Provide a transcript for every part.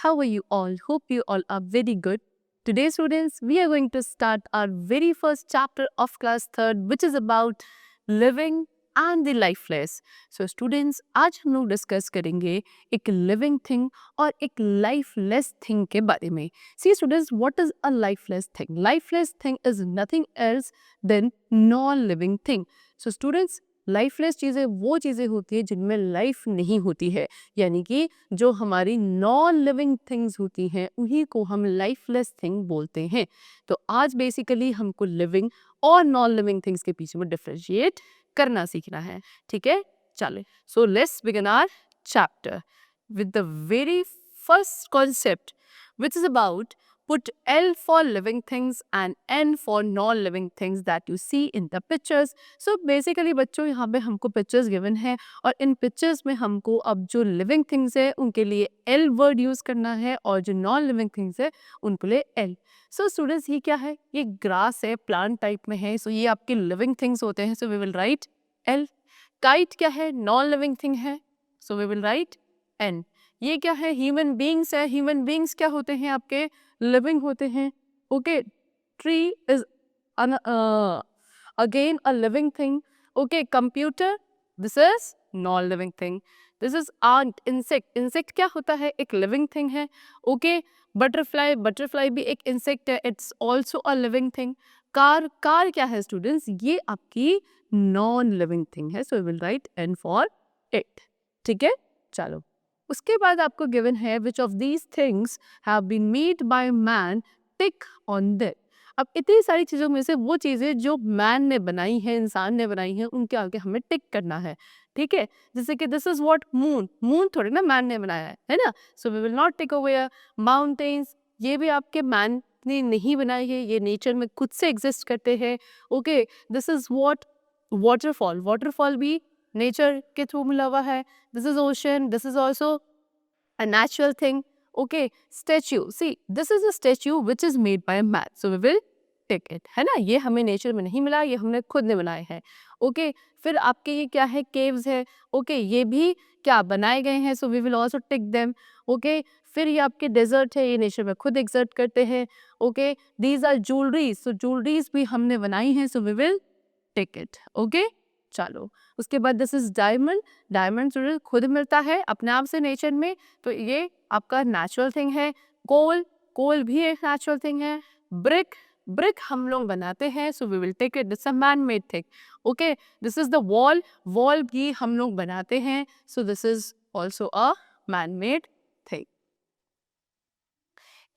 How are you all? Hope you all are very good. Today, students, we are going to start our very first chapter of class third, which is about living and the lifeless. So, students, आज हम लोग discuss करेंगे एक living thing और एक lifeless thing के बारे में. See, students, what is a lifeless thing? Lifeless thing is nothing else than non-living thing. So, students, lifeless चीज़ें वो चीज़ें होती है जिनमें लाइफ नहीं होती है, यानी कि जो हमारी नॉन लिविंग थिंग्स होती हैं उन्हीं को हम लाइफलेस थिंग बोलते हैं. तो आज बेसिकली हमको लिविंग और नॉन लिविंग थिंग्स के पीछे में डिफरेंशिएट करना सीखना है. ठीक है, चले. So let's begin our chapter with the very first concept which is about put L for living things and N for non-living things that you see in the pictures. So basically बच्चों यहाँ पे हमको pictures given है और इन pictures में हमको अब जो living things है उनके लिए L word use करना है और जो non-living things है उनके लिए L. So students ये क्या है? ये grass है, plant type में है, so ये आपके living things होते हैं, so we will write L. Kite क्या है? Non-living thing है, so we will write N. ये क्या है? ह्यूमन बींग्स है. ह्यूमन बींग्स क्या होते हैं? आपके लिविंग होते हैं. Okay, tree is again a living thing. Okay, computer, this is non living thing. This is ant, insect. Insect क्या होता है? एक लिविंग थिंग है. ओके, बटरफ्लाई, बटरफ्लाई भी एक इंसेक्ट है, it's also a living thing. Car, car क्या है स्टूडेंट्स? ये आपकी नॉन लिविंग थिंग है, so we will write N for it. ठीक है, चलो. उसके बाद आपको गिवन है which of these things have been made by man, tick on that. अब इतनी सारी चीज़ों में से वो चीज़ें जो मैन ने बनाई हैं, इंसान ने बनाई हैं, उनके आगे हमें टिक करना है. ठीक है, जैसे कि this is what, moon. Moon थोड़ी ना मैन ने बनाया है ना, so we will not take away. Mountains, ये भी आपके मैन ने नहीं बनाई है, ये नेचर में खुद से एग्जिस्ट करते हैं. Okay, this is what, waterfall. Waterfall भी नेचर के थ्रू मिला हुआ है. This is ocean. This is also a natural thing. Okay, statue. See, this is a statue which is made by a man. So we will take it. है ना? ये हमें nature में नहीं मिला, ये हमने खुद ने बनाए हैं. ओके, फिर आपके ये क्या है? केव्स है. ओके, ये भी क्या बनाए गए हैं? So we will also take them. Okay, फिर ये आपके डेजर्ट है, ये नेचर में खुद एग्जर्ट करते हैं. Okay, these are jewelries. So jewelries भी हमने बनाई हैं. So we will take it. Okay, चलो. उसके बाद दिस इज डायमंड. डायमंड जो खुद मिलता है अपने आप से नेचर में, तो ये आपका नेचुरल थिंग है. कोल, कोल भी एक नेचुरल थिंग है. ब्रिक, ब्रिक हम लोग बनाते हैं, so we will take it, this a man made thing. Okay, this is the wall. Wall भी हम लोग बनाते हैं, so this is also a man made thing.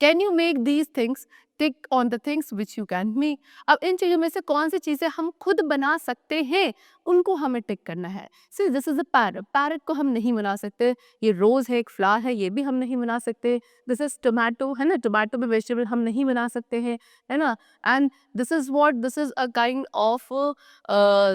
Can you make these things? Tick on the things which you can make. अब इन चीज़ों में से कौन सी चीज़ें हम खुद बना सकते हैं, उनको हमें टिक करना है. See, this is a parrot. Parrot को हम नहीं बना सकते. ये रोज़ है, एक फ्लावर है, ये भी हम नहीं बना सकते. दिस इज टोमेटो, है ना, टोमेटो में वेजिटेबल हम नहीं बना सकते हैं, है ना. And this is what, this is a kind of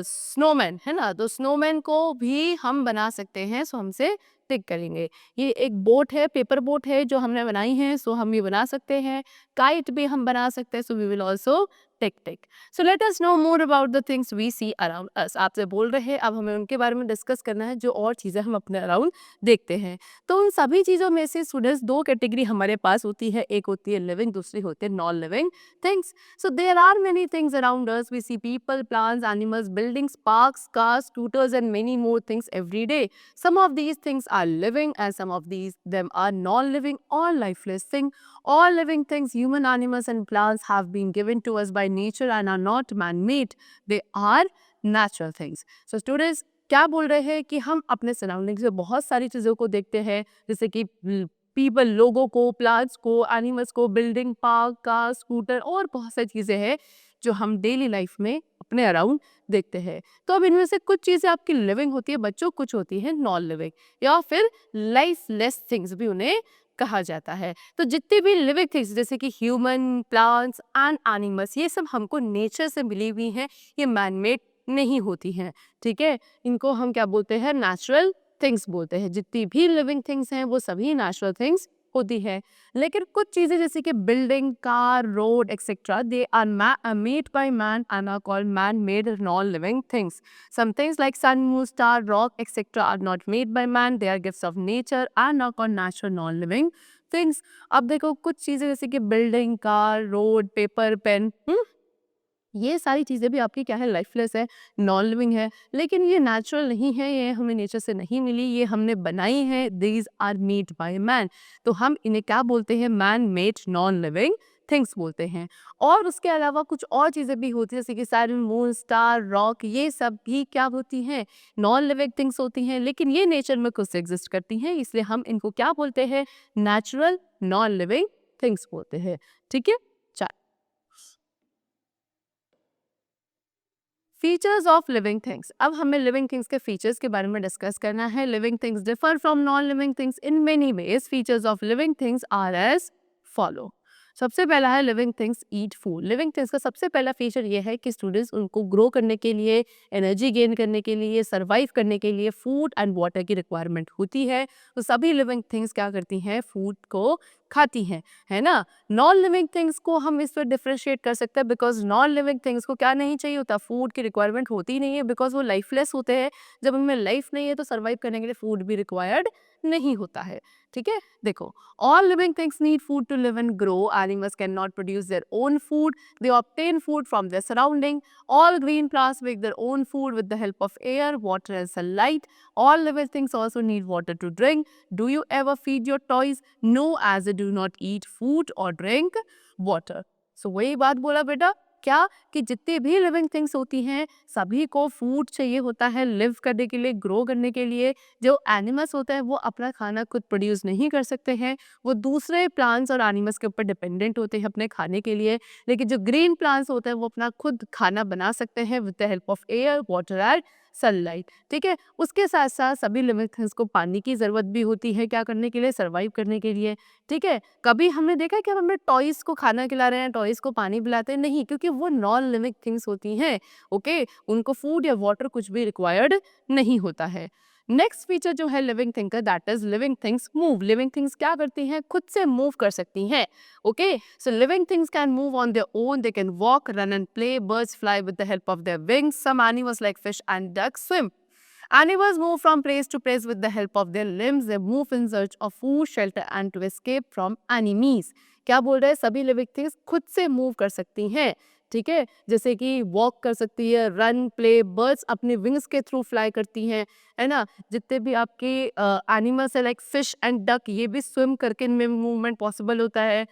snowman, है ना. तो स्नोमैन को भी हम बना सकते हैं, सो हमसे टिक करेंगे. ये एक बोट है, पेपर बोट है जो हमने बनाई है, सो हम ये बना सकते हैं. काइट भी हम बना सकते हैं, so we will also tick tick. So let us know more about the things we see around us. आपसे बोल रहे हैं, अब हमें उनके बारे में डिस्कस करना है जो और चीज़ें हम अपने अराउंड देखते हैं. तो उन सभी चीज़ों में से स्टूडेंट्स दो कैटेगरी हमारे पास होती है, एक होती है लिविंग, दूसरी होती है non living things. So there are many things around us. We see people, plants, animals, buildings, parks, cars, scooters and many more things every day. Some of these things are living and some of these them are non-living or lifeless thing. All living things, human, animals and plants have been given to us by nature and are not man-made. They are natural things. So students, क्या बोल रहे हैं कि हम अपने surroundings में बहुत सारी चीज़ों को देखते हैं, जैसे कि पीपल, लोगों को, प्लांट्स को, एनिमल्स को, बिल्डिंग, पार्क, कार, स्कूटर और बहुत सारी चीज़ें हैं जो हम डेली लाइफ में अपने अराउंड देखते हैं. तो अब इनमें से कुछ चीज़ें आपकी लिविंग होती है बच्चों, कुछ होती है नॉन लिविंग या फिर लाइफलेस थिंग्स भी उन्हें कहा जाता है. तो जितनी भी लिविंग थिंग्स जैसे कि ह्यूमन, प्लांट्स एंड एनिमल्स, ये सब हमको नेचर से मिली हुई हैं, ये मैन मेड नहीं होती हैं. ठीक है, इनको हम क्या बोलते हैं? नेचुरल थिंग्स बोलते हैं. जितनी भी लिविंग थिंग्स हैं वो सभी नेचुरल थिंग्स होती है. लेकिन कुछ चीज़ें जैसे कि building, car, road etcetera, they are made by man and are called man made non living things. Some things like sun, moon, star, rock, etc. are not made by man. They are gifts of nature and are called natural non-living things. अब देखो कुछ चीज़ें जैसे कि building, car, road, paper, pen, ये सारी चीज़ें भी आपकी क्या है, लाइफलेस है, नॉन लिविंग है, लेकिन ये नेचुरल नहीं है, ये हमें नेचर से नहीं मिली, ये हमने बनाई है, these are made by man. तो हम इन्हें क्या बोलते हैं, man made non living things बोलते हैं। और उसके अलावा कुछ और चीज़ें भी होती हैं जैसे कि सन, मून, स्टार, रॉक, ये सब भी क्या होती हैं, नॉन लिविंग थिंग्स होती हैं, लेकिन ये नेचर में खुद से एग्जिस्ट करती हैं, इसलिए हम इनको क्या बोलते हैं, नेचुरल नॉन लिविंग थिंग्स बोलते हैं। ठीक है। Features of living things. अब हमें लिविंग थिंग्स के फीचर्स के बारे में डिस्कस करना है। Living things differ from non living things in many ways. Features of living things are as follow. सबसे पहला है living things eat food. Living things का सबसे पहला फीचर ये है कि स्टूडेंट्स उनको ग्रो करने के लिए, एनर्जी गेन करने के लिए, सर्वाइव करने के लिए फूड एंड वाटर की रिक्वायरमेंट होती है। तो सभी लिविंग थिंग्स क्या करती हैं, फूड को खाती हैं, है ना। नॉन लिविंग थिंग्स को हम इस पर डिफरेंशिएट कर सकते हैं, बिकॉज नॉन लिविंग थिंग्स को क्या नहीं चाहिए होता, फूड की रिक्वायरमेंट होती ही नहीं है, बिकॉज वो लाइफलेस होते हैं। जब उनमें लाइफ नहीं है तो सर्वाइव करने के लिए फूड भी रिक्वायर्ड नहीं होता है। ठीक है। देखो, all living things need food to live and grow. Animals can not produce their own food, they obtain food from their surrounding. All green plants make their own food with the help of air, water and sunlight. All living things also need water to drink. Do you ever feed your toys? No, as they do not eat food or drink water. So वही बात बोला बेटा, क्या कि जितनी भी living things होती हैं सभी को फूड चाहिए होता है लिव करने के लिए, ग्रो करने के लिए। जो एनिमल्स होते हैं वो अपना खाना खुद प्रोड्यूस नहीं कर सकते हैं, वो दूसरे प्लांट्स और एनिमल्स के ऊपर डिपेंडेंट होते हैं अपने खाने के लिए। लेकिन जो ग्रीन प्लांट्स होते हैं वो अपना खुद खाना बना सकते हैं with the help of air, water and sunlight. ठीक है। उसके साथ साथ सभी लिविंग थिंग्स को पानी की ज़रूरत भी होती है, क्या करने के लिए, सर्वाइव करने के लिए। ठीक है। कभी हमने देखा है कि हम अपने टॉयज़ को खाना खिला रहे हैं, टॉयज़ को पानी पिलाते हैं, नहीं, क्योंकि वो नॉन लिविंग थिंग्स होती हैं। ओके, उनको फूड या वाटर कुछ भी रिक्वायर्ड नहीं होता है। नेक्स्ट फीचर जो है लिविंग थिंग का, that is living things move. Living things क्या करती हैं, खुद से मूव कर सकती हैं। Okay, so living things can move on their own, they can walk, run and play, birds fly with the help of their wings, some animals like fish and duck swim. Animals move from place to place with the help of their limbs. They move in search of food, shelter and to escape from enemies. क्या बोल रहे हैं, सभी living things खुद से move कर सकती हैं। ठीक है, जैसे कि वॉक कर सकती है, रन, प्ले, बर्ड्स अपने विंग्स के थ्रू फ्लाई करती हैं, है ना। जितने भी आपके एनिमल्स है लाइक फिश एंड डक, ये भी स्विम करके इनमें मूवमेंट पॉसिबल होता है।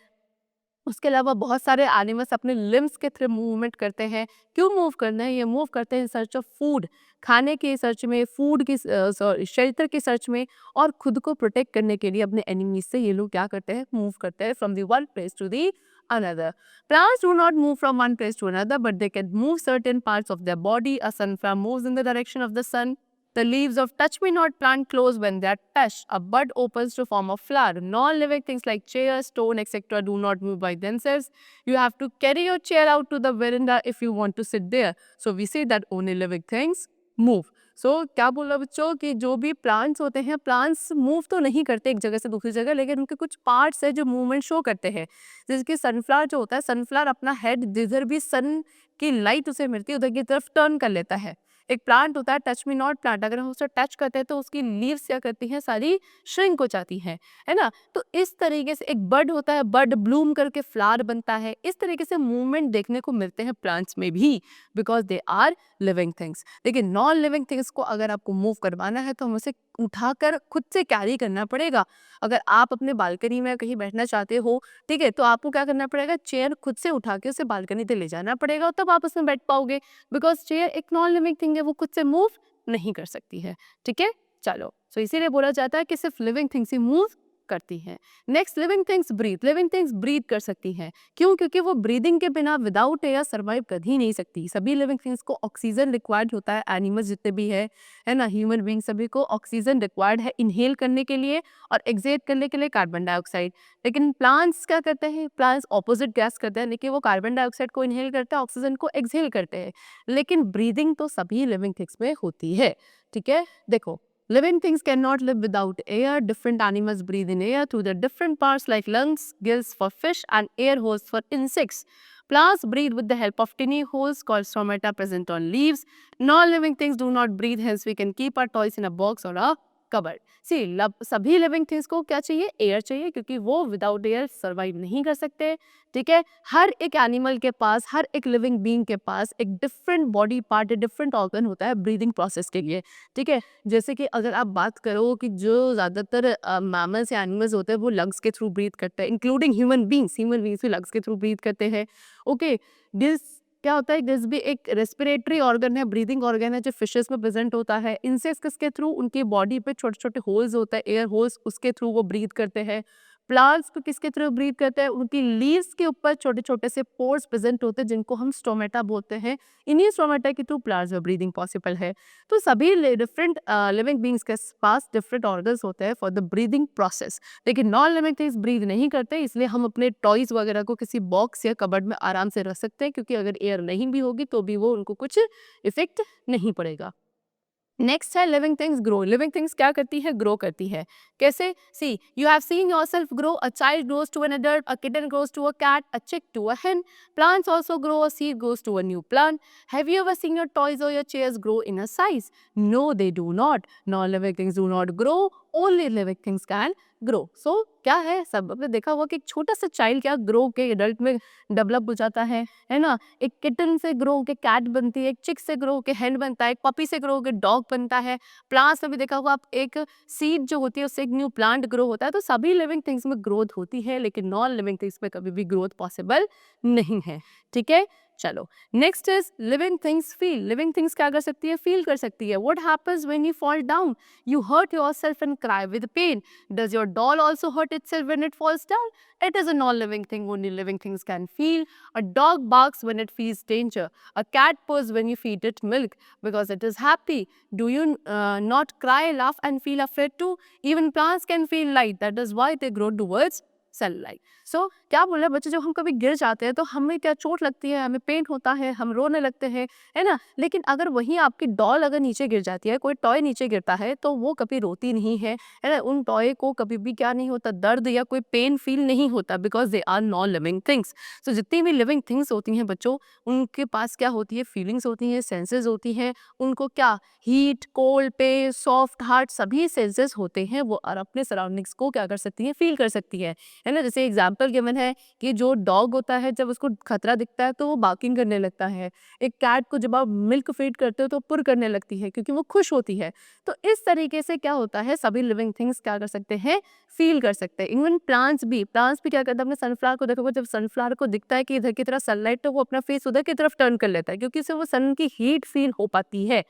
उसके अलावा बहुत सारे एनिमल्स अपने लिम्स के थ्रू मूवमेंट करते हैं। क्यों मूव करना है, ये मूव करते हैं इन सर्च ऑफ फूड, खाने के सर्च में, फूड की सॉरी शेल्टर के सर्च में, और खुद को प्रोटेक्ट करने के लिए अपने एनिमीज से ये लोग क्या करते हैं, मूव करते हैं from the one place to the another. Plants do not move from one place to another, but they can move certain parts of their body. A sunflower moves in the direction of the sun. The leaves of touch-me-not plant close when they are touched. A bud opens to form a flower. Non-living things like chairs, stone, etc. do not move by themselves. You have to carry your chair out to the veranda if you want to sit there. So we say that only living things move. सो क्या बोला बच्चों कि जो भी plants होते हैं, plants move तो नहीं करते एक जगह से दूसरी जगह, लेकिन उनके कुछ पार्ट्स है जो मूवमेंट शो करते हैं। जैसे कि सनफ्लावर जो होता है, सनफ्लावर अपना हेड जिधर भी सन की लाइट उसे मिलती है उधर की तरफ टर्न कर लेता है। एक प्लांट होता है टच मी नॉट प्लांट, अगर हम उसे टच करते हैं तो उसकी लीव्स क्या करती हैं, सारी श्रिंक हो जाती हैं, है ना। तो इस तरीके से एक बर्ड होता है, बर्ड ब्लूम करके फ्लावर बनता है। इस तरीके से मूवमेंट देखने को मिलते हैं प्लांट्स में भी, because they are living things. लेकिन नॉन लिविंग थिंग्स को अगर आपको मूव करवाना है तो हम उसे उठाकर खुद से कैरी करना पड़ेगा। अगर आप अपने बालकनी में कहीं बैठना चाहते हो, ठीक है, तो आपको क्या करना पड़ेगा, चेयर खुद से उठा के उसे बालकनी तक ले जाना पड़ेगा, तब आप उसमें बैठ पाओगे, बिकॉज चेयर एक नॉन लिविंग थिंग है, वो खुद से मूव नहीं कर सकती है। ठीक है, चलो, सो इसीलिए बोला जाता है कि सिर्फ लिविंग थिंग्स ही मूव करती हैं। Next, living things breathe. Living things breathe कर सकती हैं। क्यों? क्योंकि वो ब्रीदिंग के बिना विदाउट एयर सर्वाइव कर ही नहीं सकती। सभी लिविंग थिंग्स को ऑक्सीजन रिक्वायर्ड होता है, एनिमल्स जितने भी है ना, ह्यूमन बींग, सभी को ऑक्सीजन रिक्वायर्ड है इनहेल करने के लिए और एक्सेट करने के लिए कार्बन डाइऑक्साइड। लेकिन प्लांट्स क्या करते हैं, प्लांट्स ऑपोजिट गैस करते हैं, लेकिन वो कार्बन डाइऑक्साइड को इनहेल करते हैं, ऑक्सीजन को एक्सहेल करते हैं। लेकिन ब्रीदिंग तो सभी लिविंग थिंग्स में होती है। ठीक है, देखो, living things cannot live without air. Different animals breathe in air through their different parts like lungs, gills for fish and air holes for insects. Plants breathe with the help of tiny holes called stomata present on leaves. Non-living things do not breathe, hence we can keep our toys in a box or a covered. See सभी living things को क्या चाहिए? Air चाहिए, क्योंकि वो without air survive नहीं कर सकते। ठीक है, हर एक एनिमल के पास, हर एक लिविंग बीइंग के पास एक different body part, different organ होता है ब्रीदिंग प्रोसेस के लिए। ठीक है, जैसे कि अगर आप बात करो कि जो ज़्यादातर मैमल्स या एनिमल्स होते हैं वो लंग्स के थ्रू ब्रीथ करते हैं, इंक्लूडिंग ह्यूमन बींग्स भी लंग्स के थ्रू ब्रीथ करते हैं। ओके, दिस क्या होता है, दिस भी एक रेस्पिरेटरी ऑर्गन है, ब्रीदिंग ऑर्गन है जो फिशेस में प्रेजेंट होता है। इंसेक्ट्स के थ्रू उनकी बॉडी पे छोटे छोटे होल्स होता है, एयर होल्स, उसके थ्रू वो ब्रीथ करते हैं। प्लांट्स को किसके थ्रू ब्रीथ करते हैं? उनकी लीव्स के ऊपर छोटे छोटे से पोर्स प्रेजेंट होते हैं जिनको हम स्टोमेटा बोलते हैं। इन्हीं स्टोमेटा के थ्रू प्लांट्स में ब्रीदिंग पॉसिबल है। तो सभी डिफरेंट लिविंग बींग्स के पास डिफरेंट ऑर्गन्स होते हैं फॉर द ब्रीदिंग प्रोसेस। लेकिन नॉन लिविंग थिंग्स ब्रीद नहीं करते, इसलिए हम अपने टॉयज वगैरह को किसी बॉक्स या कबर्ड में आराम से रख सकते हैं, क्योंकि अगर एयर नहीं भी होगी तो भी वो उनको कुछ इफेक्ट नहीं पड़ेगा। नेक्स्ट है living things grow. Living things क्या करती है? ग्रो करती है। कैसे? See you have seen yourself grow, a child grows to an adult, a kitten grows to a cat, a chick to a hen. Plants also grow, a seed grows to a new plant. Have you ever seen your toys or your chairs grow in a size? No, they do not. Non-living things do not grow. Only living things can grow. So क्या है, सब आपने देखा होगा कि एक छोटा सा चाइल्ड क्या ग्रो के एडल्ट में डेवलप हो जाता है ना। एक किटन से ग्रो होके कैट बनती है, एक चिक से ग्रो होके hen बनता है, एक पपी से ग्रो होके डॉग बनता है। प्लांट्स में भी देखा होगा आप, एक सीड जो होती है उससे एक न्यू प्लांट ग्रो होता है। तो सभी लिविंग थिंग्स में ग्रोथ होती है, लेकिन नॉन लिविंग थिंग्स में कभी भी ग्रोथ पॉसिबल नहीं है। ठीक है, चलो next is living things feel. Living things क्या कर सकती है? फील कर सकती है। What happens when you fall down? You hurt yourself and cry with pain. Does your doll also hurt itself when it falls down? It is a non-living thing. Only living things can feel. A dog barks when it feels danger. A cat purrs when you feed it milk because it is happy. Do you not cry, laugh, and feel afraid too? Even plants can feel light. That is why they grow towards sunlight. So क्या बोल रहे हैं बच्चे, जब हम कभी गिर जाते हैं तो हमें क्या चोट लगती है, हमें पेन होता है, हम रोने लगते हैं, है ना। लेकिन अगर वहीं आपकी डॉल अगर नीचे गिर जाती है, कोई टॉय नीचे गिरता है, तो वो कभी रोती नहीं है ना। उन टॉय को कभी भी क्या नहीं होता, दर्द या कोई पेन फील नहीं होता, because they are non living things. So जितनी भी लिविंग थिंग्स होती हैं बच्चों, उनके पास क्या होती है? फीलिंग्स होती हैं, सेंसेस होती हैं। उनको क्या हीट, कोल्ड, पे, सॉफ्ट, हार्ड सभी सेंसेस होते हैं। वो और अपने सराउंडिंग्स को क्या कर सकती है? फील कर सकती है ना। जैसे एग्जाम्पल गिवन है कि जो डॉग होता है जब उसको खतरा दिखता है तो वो बार्किंग करने लगता है। एक कैट को जब आप मिल्क फीड करते हो तो पुर करने लगती है, क्योंकि वो खुश होती है। तो इस तरीके से क्या होता है, सभी लिविंग थिंग्स क्या कर सकते हैं? फील कर सकते हैं। इवन प्लांट्स भी क्या करता है? अपने सनफ्लावर को देखो, जब सनफ्लावर को दिखता है कि इधर की तरफ सनलाइट, तो वो अपना फेस उधर की तरफ टर्न कर लेता है, क्योंकि उसे वो सन की हीट फील हो पाती है।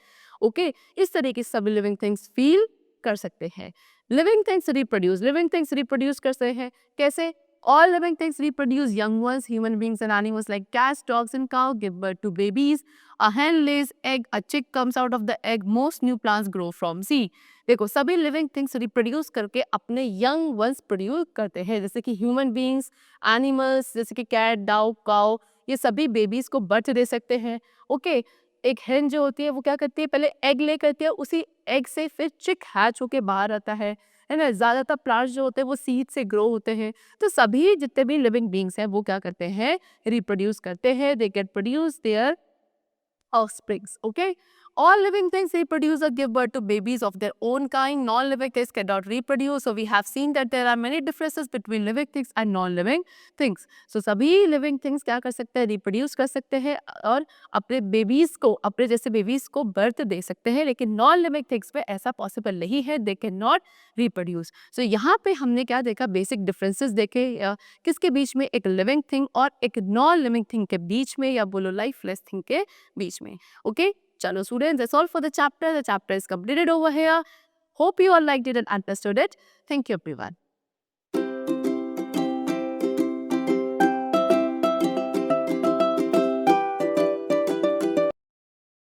ओके, इस तरीके से सभी लिविंग थिंग्स फील कर सकते हैं। लिविंग थिंग्स रिप्रोड्यूस करते हैं। कैसे? All living things reproduce young ones. Human beings and animals like cats, dogs, and cow give birth to babies. A hen lays egg. A chick comes out of the egg. Most new plants grow from seed. देखो, सभी living things reproduce करके अपने young ones produce करते हैं, जैसे कि human beings, animals जैसे कि कैट, डॉग, काउ, ये सभी बेबीज को बर्थ दे सकते हैं। ओके, एक हेन जो होती है वो क्या करती है? पहले एग ले करती है, उसी एग से फिर चिक हैच होके बाहर आता है ना। ज्यादातर प्लांट्स जो होते हैं वो सीड से ग्रो होते हैं। तो सभी जितने भी लिविंग बींग्स हैं वो क्या करते हैं? रिप्रोड्यूस करते हैं। They can produce their offsprings. Okay, all living things reproduce or give birth to babies of their own kind. Non-living things cannot reproduce. So we have seen that there are many differences between living things and non-living things. So सभी living things क्या कर सकते हैं? reproduce कर सकते हैं और अपने बेबीज को, अपने जैसे बेबीज को बर्थ दे सकते हैं। लेकिन non-living things में ऐसा पॉसिबल नहीं है, they cannot reproduce. So यहाँ पे हमने क्या देखा? बेसिक डिफरेंसेस देखे किसके बीच में? एक लिविंग थिंग और एक नॉन लिविंग थिंग के बीच में, या बोलो लाइफलेस थिंग के बीच में। Okay, chalo students, that's all for the chapter. The chapter is completed over here. Hope you all liked it and understood it. Thank you everyone.